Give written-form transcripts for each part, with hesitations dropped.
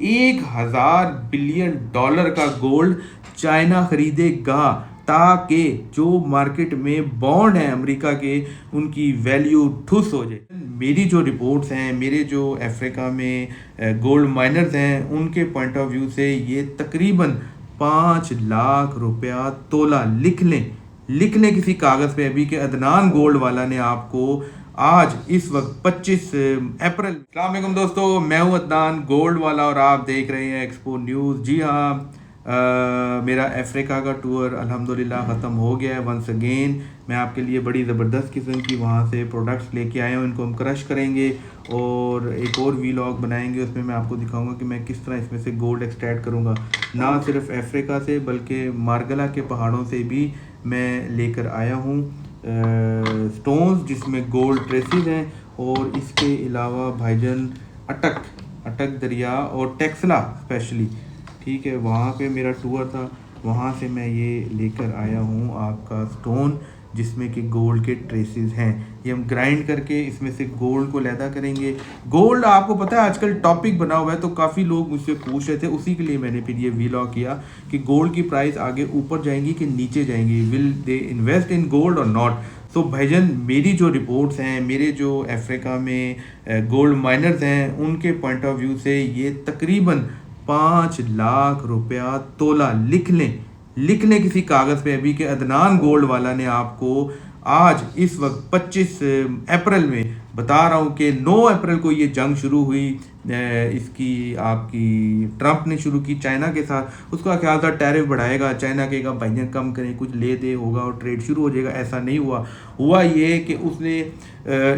1000 billion dollar का gold China खरीदेगा, ताकि जो मार्केट में बॉन्ड हैं अमेरिका के उनकी वैल्यू ठुस हो जाए। मेरी जो रिपोर्ट्स हैं, मेरे जो अफ्रीका में गोल्ड माइनर्स हैं, उनके पॉइंट ऑफ व्यू से ये तकरीबन 5 लाख रुपया तोला लिख लें किसी कागज़ पे अभी, कि अदनान गोल्ड वाला ने आपको आज इस वक्त 25 अप्रैल। अस्सलाम वालेकुम दोस्तों, मैं हूं अदनान गोल्ड वाला और आप देख रहे हैं एक्सपो न्यूज़। जी हाँ, मेरा अफ्रीका का टूर अल्हम्दुलिल्लाह ख़त्म हो गया है। वंस अगेन मैं आपके लिए बड़ी ज़बरदस्त किस्म की वहाँ से प्रोडक्ट्स लेके आया हूँ। इनको हम क्रश करेंगे और एक और वीलॉग बनाएंगे, उसमें मैं आपको दिखाऊंगा कि मैं किस तरह इसमें से गोल्ड एक्सट्रैक्ट करूँगा, ना सिर्फ अफ्रीका से बल्कि मार्गला के पहाड़ों से भी मैं लेकर आया हूँ स्टोन्स जिसमें गोल्ड ट्रेसेस हैं। और इसके अलावा भाईजान अटक दरिया और टेक्सला स्पेशली, ठीक है, वहाँ पे मेरा टूर था, वहाँ से मैं ये लेकर आया हूँ आपका स्टोन जिसमें कि गोल्ड के ट्रेसेस हैं। ये हम ग्राइंड करके इसमें से गोल्ड को लैदा करेंगे। गोल्ड आपको पता है आजकल टॉपिक बना हुआ है, तो काफ़ी लोग मुझसे पूछ रहे थे, उसी के लिए मैंने फिर ये वीलॉग किया कि गोल्ड की प्राइस आगे ऊपर जाएंगी कि नीचे जाएंगी, will they invest in gold और नॉट। तो भाईजान मेरी जो रिपोर्ट्स हैं, मेरे जो अफ्रीका में गोल्ड माइनर्स हैं, उनके पॉइंट ऑफ व्यू से ये तकरीबन 5 लाख रुपया तोला लिख लें किसी कागज़ पे अभी, कि अदनान गोल्ड वाला ने आपको आज इस वक्त 25 अप्रैल में बता रहा हूँ कि 9 अप्रैल को ये जंग शुरू हुई, इसकी आपकी ट्रंप ने शुरू की चाइना के साथ। उसका ख्याल था टैरिफ बढ़ाएगा, चाइना कहेगा भाईजान कम करें, कुछ ले दे होगा और ट्रेड शुरू हो जाएगा। ऐसा नहीं हुआ ये कि उसने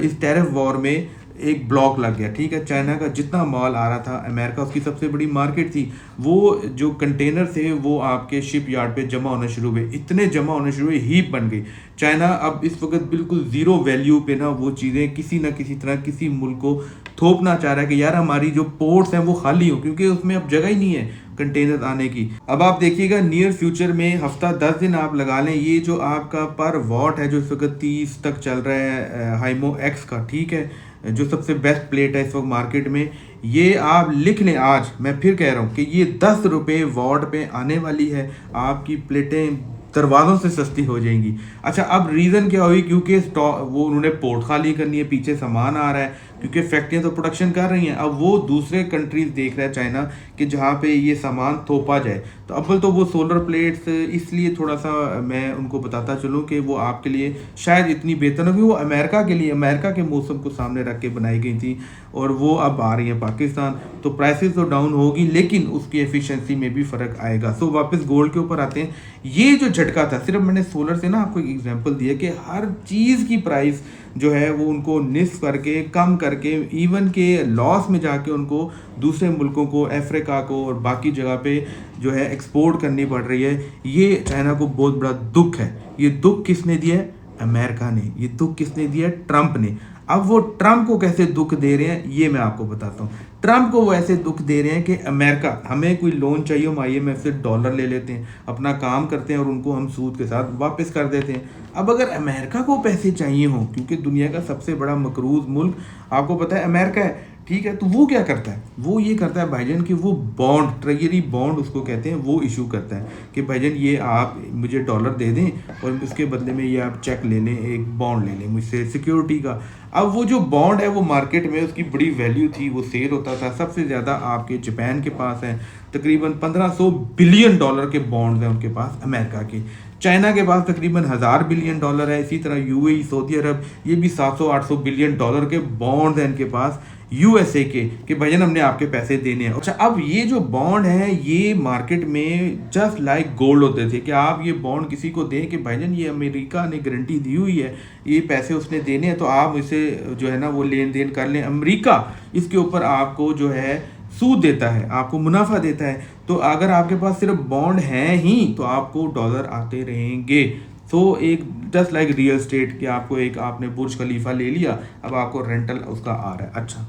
इस टैरिफ वॉर में एक ब्लॉक लग गया, ठीक है। चाइना का जितना माल आ रहा था, अमेरिका उसकी सबसे बड़ी मार्केट थी, वो जो कंटेनर थे वो आपके शिप यार्ड पे जमा होना शुरू हुए, इतने जमा होने शुरू हुए, हीप बन गई। चाइना अब इस वक्त बिल्कुल ज़ीरो वैल्यू पे ना वो चीज़ें किसी ना किसी तरह किसी मुल्क को थोपना चाह रहा है कि यार हमारी जो पोर्ट्स हैं वो खाली हो, क्योंकि उसमें अब जगह ही नहीं है कंटेनर आने की। अब आप देखिएगा नियर फ्यूचर में हफ्ता 10 दिन आप लगा लें, ये जो आपका पर वॉट है जो इस वक्त 30 तक चल रहा है हाइमो एक्स का, ठीक है, जो सबसे बेस्ट प्लेट है इस वक्त मार्केट में, ये आप लिख लें। आज मैं फिर कह रहा हूँ कि ये 10 रुपये वॉट पे आने वाली है, आपकी प्लेटें दरवाज़ों से सस्ती हो जाएंगी। अच्छा, अब रीज़न क्या हुई? क्योंकि वो उन्होंने पोर्ट खाली करनी है, पीछे सामान आ रहा है, क्योंकि फैक्ट्रियाँ तो प्रोडक्शन कर रही हैं। अब वो दूसरे कंट्रीज देख रहा है चाइना कि जहाँ पे ये सामान थोपा जाए। तो अव्वल तो वो सोलर प्लेट्स, इसलिए थोड़ा सा मैं उनको बताता चलूँ कि वो आपके लिए शायद इतनी बेहतर होगी, वो अमेरिका के लिए, अमेरिका के मौसम को सामने रख के बनाई गई थी और वो अब आ रही है पाकिस्तान। तो प्राइसेस तो डाउन होगी लेकिन उसकी एफिशिएंसी में भी फ़र्क आएगा। सो वापस गोल्ड के ऊपर आते हैं। ये जो झटका था, सिर्फ मैंने सोलर से ना आपको एक एग्जांपल दिया कि हर चीज़ की प्राइस जो है वो उनको निस्फ करके, कम करके, इवन के लॉस में जाके उनको दूसरे मुल्कों को, अफ्रीका को और बाकी जगह पे जो है एक्सपोर्ट करनी पड़ रही है। ये चाइना को बहुत बड़ा दुख है। ये दुख किसने दिया है? अमेरिका ने। ये दुख किसने दिया है? ट्रंप ने। अब वो ट्रंप को कैसे दुख दे रहे हैं ये मैं आपको बताता हूँ। ट्रंप को वो ऐसे दुख दे रहे हैं कि अमेरिका, हमें कोई लोन चाहिए, हम IMF से डॉलर ले लेते हैं, अपना काम करते हैं और उनको हम सूद के साथ वापस कर देते हैं। अब अगर अमेरिका को पैसे चाहिए हों, क्योंकि दुनिया का सबसे बड़ा मकरूज मुल्क आपको पता है अमेरिका है, ठीक है, तो वो क्या करता है? वो ये करता है भाईजान कि वो बॉन्ड, ट्रेजरी बॉन्ड उसको कहते हैं, वो इशू करता है कि भाईजान ये आप मुझे डॉलर दे दें और उसके बदले में ये आप चेक ले लें, एक बॉन्ड ले लें मुझसे सिक्योरिटी का। अब वो जो बॉन्ड है वो मार्केट में उसकी बड़ी वैल्यू थी, वो सेल होता था। सबसे ज़्यादा आपके जापान के पास है, तकरीबन 1500 बिलियन डॉलर के बॉन्ड्स हैं उनके पास अमेरिका के। चाइना के पास तकरीबन 1000 बिलियन डॉलर है। इसी तरह UAE, सऊदी अरब, ये भी 700-800 बिलियन डॉलर के बॉन्ड हैं इनके पास USA के, कि भाईजान हमने आपके पैसे देने हैं। अच्छा, अब ये जो बॉन्ड है ये मार्केट में जस्ट लाइक गोल्ड होते थे कि आप ये बॉन्ड किसी को दें कि भाईजान ये अमेरिका ने गारंटी दी हुई है, ये पैसे उसने देने हैं, तो आप इसे जो है ना वो लेन देन कर लें। अमेरिका इसके ऊपर आपको जो है सूद देता है, आपको मुनाफा देता है। तो अगर आपके पास सिर्फ बॉन्ड हैं ही तो आपको डॉलर आते रहेंगे। तो एक जस्ट लाइक रियल स्टेट कि आपको एक, आपने बुर्ज खलीफा ले लिया, अब आपको रेंटल उसका आ रहा है। अच्छा,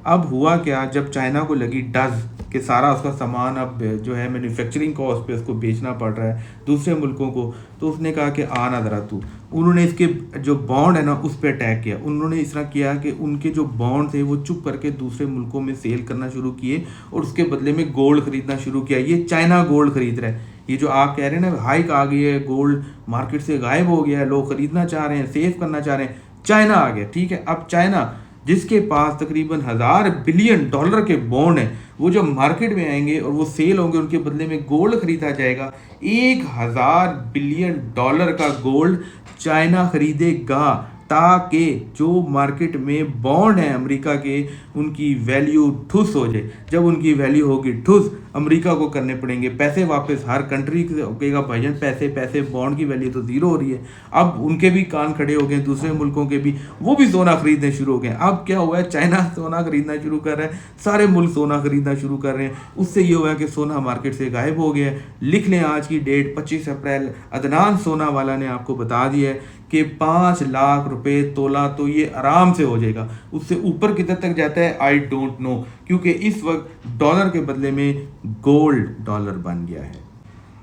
अब हुआ क्या? जब चाइना को लगी डज कि सारा उसका सामान अब जो है मैन्युफैक्चरिंग कॉस्ट पे उसको बेचना पड़ रहा है दूसरे मुल्कों को। तो उसने कहा कि आना ज़रा तू। उन्होंने इसके जो बॉन्ड है ना उस पर अटैक किया। उन्होंने इस तरह किया कि उनके जो बॉन्ड थे वो चुप करके दूसरे मुल्कों में सेल करना शुरू किए और उसके बदले में गोल्ड खरीदना शुरू किया। ये चाइना गोल्ड खरीद रहा है। ये जो आप कह रहे हैं ना हाइक आ गई है, गोल्ड मार्केट से गायब हो गया है, लोग खरीदना चाह रहे हैं, सेव करना चाह रहे हैं, चाइना आ गया। ठीक है, अब चाइना जिसके पास तकरीबन $1000 बिलियन के बॉन्ड हैं, वो जो मार्केट में आएंगे और वो सेल होंगे, उनके बदले में गोल्ड खरीदा जाएगा। $1000 बिलियन का गोल्ड चाइना खरीदेगा ताकि जो मार्केट में बॉन्ड हैं अमेरिका के उनकी वैल्यू ठुस हो जाए। जब उनकी वैल्यू होगी ठुस, अमेरिका को करने पड़ेंगे पैसे वापस। हर कंट्री कहेगा भाईजान पैसे पैसे, बॉन्ड की वैल्यू तो ज़ीरो हो रही है। अब उनके भी कान खड़े हो गए, दूसरे मुल्कों के भी, वो भी सोना खरीदने शुरू हो गए। अब क्या हुआ है, चाइना सोना खरीदना शुरू कर रहा है, सारे मुल्क सोना खरीदना शुरू कर रहे हैं। उससे ये हुआ है कि सोना मार्केट से गायब हो गया है। लिख लें आज की डेट 25 अप्रैल। अदनान सोना वाला ने आपको बता दिया है कि 5 लाख रुपए तोला तो ये आराम से हो जाएगा। उससे ऊपर कितने तक जाता है आई डोंट नो, क्योंकि इस वक्त डॉलर के बदले में गोल्ड डॉलर बन गया है।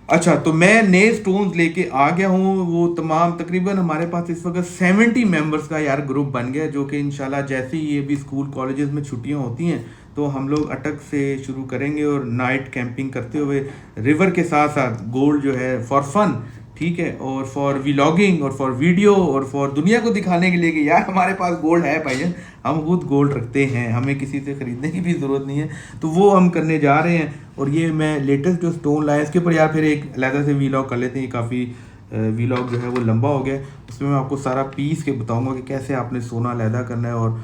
अच्छा, तो मैं नए स्टोन्स लेके आ गया हूँ। वो तमाम तकरीबन हमारे पास इस वक्त 70 मेंबर्स का यार ग्रुप बन गया, जो कि इंशाल्लाह जैसे ही ये भी स्कूल कॉलेजेस में छुट्टियाँ होती हैं तो हम लोग अटक से शुरू करेंगे और नाइट कैंपिंग करते हुए रिवर के साथ साथ गोल्ड जो है फॉर फन, ठीक है, और फॉर व्लॉगिंग और फॉर वीडियो और फॉर दुनिया को दिखाने के लिए कि यार हमारे पास गोल्ड है भाईजान, हम खुद गोल्ड रखते हैं, हमें किसी से ख़रीदने की भी ज़रूरत नहीं है। तो वो हम करने जा रहे हैं। और ये मैं लेटेस्ट जो स्टोन लाया इसके ऊपर यार फिर एक अलग से व्लॉग कर लेते हैं। काफ़ी व्लॉग जो है वो लंबा हो गया, उसमें मैं आपको सारा पीस के बताऊँगा कि कैसे आपने सोना अलहदा करना है और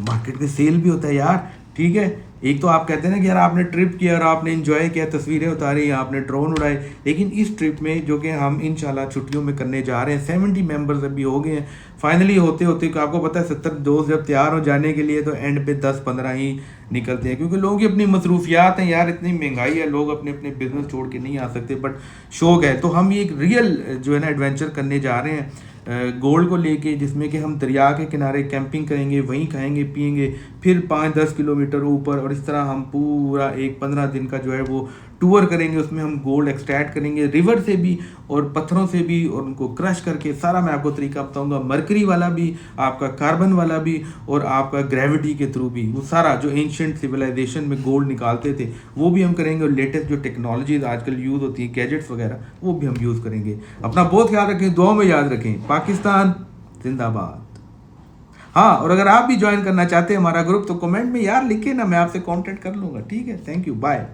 मार्केट में सेल भी होता है यार। ठीक है, एक तो आप कहते हैं ना कि यार आपने ट्रिप किया और आपने एंजॉय किया, तस्वीरें उतारी, आपने ड्रोन उड़ाए, लेकिन इस ट्रिप में जो कि हम इंशाल्लाह छुट्टियों में करने जा रहे हैं, 70 मेंबर्स अभी हो गए हैं। फाइनली होते होते आपको पता है 70 दोस्त जब तैयार हो जाने के लिए तो एंड पे 10-15 ही निकलते हैं, क्योंकि लोगों की अपनी मसरूफियात हैं यार, इतनी महंगाई है, लोग अपने अपने बिजनेस छोड़ के नहीं आ सकते, बट शौक है। तो हम ये एक रियल जो है ना एडवेंचर करने जा रहे हैं गोल्ड को लेके, जिसमें कि हम दरिया के किनारे कैंपिंग करेंगे, वहीं खाएंगे पिएंगे, फिर 5-10 किलोमीटर ऊपर, और इस तरह हम पूरा एक 15 दिन का जो है वो टूर करेंगे। उसमें हम गोल्ड एक्सट्रैक्ट करेंगे रिवर से भी और पत्थरों से भी, और उनको क्रश करके सारा मैं आपको तरीका बताऊंगा, मरकरी वाला भी, आपका कार्बन वाला भी, और आपका ग्रेविटी के थ्रू भी। वो सारा जो एंशिएंट सिविलाइजेशन में गोल्ड निकालते थे वो भी हम करेंगे, और लेटेस्ट जो टेक्नोलॉजीज आजकल यूज़ होती है, गैजेट्स वगैरह, वो भी हम यूज़ करेंगे। अपना बहुत ख्याल रखें, दुआ में याद रखें। पाकिस्तान जिंदाबाद। हाँ, और अगर आप भी ज्वाइन करना चाहते हैं हमारा ग्रुप तो कमेंट में यार लिखे ना, मैं आपसे कांटेक्ट कर लूँगा। ठीक है, थैंक यू, बाय।